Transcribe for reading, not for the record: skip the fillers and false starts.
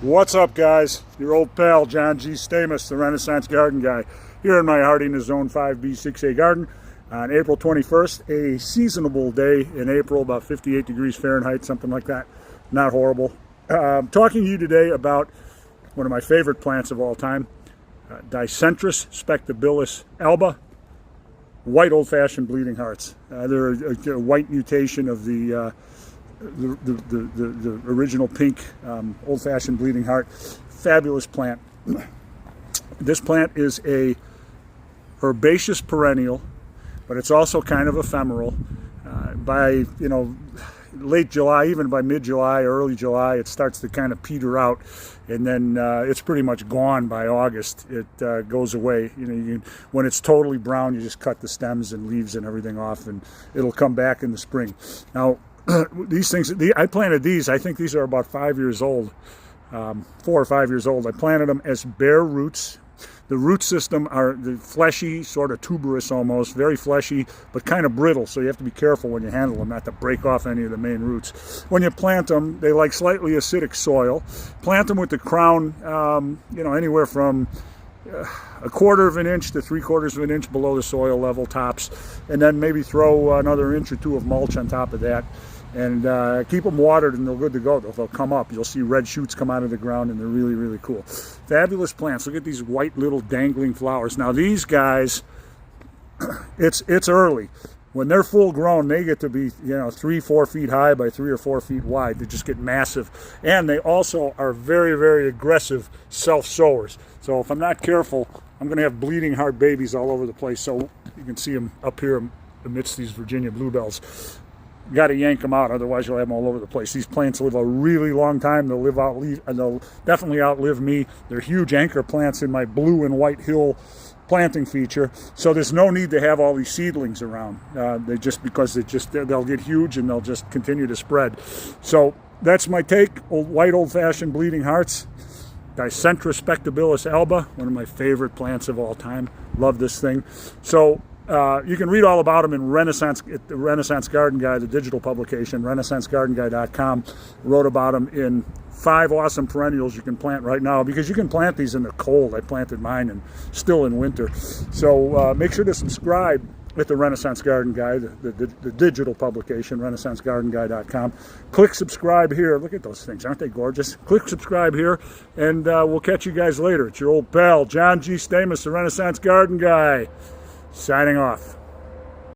What's up, guys? Your old pal John G. Stamos, the Renaissance Garden Guy, here in my Hardiness Zone 5B6A garden on April 21st, a seasonable day in April, about 58 degrees Fahrenheit, something like that. Not horrible. Talking to you today about one of my favorite plants of all time, Dicentrus spectabilis alba, white old-fashioned bleeding hearts. They're a white mutation of the original pink old-fashioned bleeding heart. Fabulous plant. This plant is a herbaceous perennial, but it's also kind of ephemeral. By late July, even by mid-July, early July, it starts to kind of peter out, and then it's pretty much gone by August. It goes away. When it's totally brown, you just cut the stems and leaves and everything off, and it'll come back in the spring. Now, these things, I planted these. I think these are about 5 years old, 4 or 5 years old. I planted them as bare roots. The root system are the fleshy, sort of tuberous almost, very fleshy, but kind of brittle, so you have to be careful when you handle them not to break off any of the main roots. When you plant them, they like slightly acidic soil. Plant them with the crown, anywhere from a 1/4 of an inch to 3/4 of an inch below the soil level tops, and then maybe throw another inch or two of mulch on top of that. And keep them watered and they're good to go. They'll come up. You'll see red shoots come out of the ground, and they're really, really cool. Fabulous plants. Look at these white little dangling flowers. Now these guys, it's early. When they're full grown, they get to be 3-4 feet high by 3 or 4 feet wide. They just get massive. And they also are very, very aggressive self-sowers. So if I'm not careful, I'm going to have bleeding heart babies all over the place. So you can see them up here amidst these Virginia bluebells. Got to yank them out, otherwise you'll have them all over the place. These plants live a really long time. They'll definitely outlive me. They're huge anchor plants in my blue and white hill planting feature. So there's no need to have all these seedlings around. They'll get huge and they'll just continue to spread. So that's my take. White old-fashioned bleeding hearts. Dicentrus spectabilis alba, one of my favorite plants of all time. Love this thing. So you can read all about them in the Renaissance Garden Guy, the digital publication, renaissancegardenguy.com. Wrote about them in 5 awesome perennials you can plant right now, because you can plant these in the cold. I planted mine and still in winter. So make sure to subscribe at the Renaissance Garden Guy, the digital publication, renaissancegardenguy.com. Click subscribe here. Look at those things. Aren't they gorgeous? Click subscribe here, and we'll catch you guys later. It's your old pal, John G. Stamos, the Renaissance Garden Guy, signing off.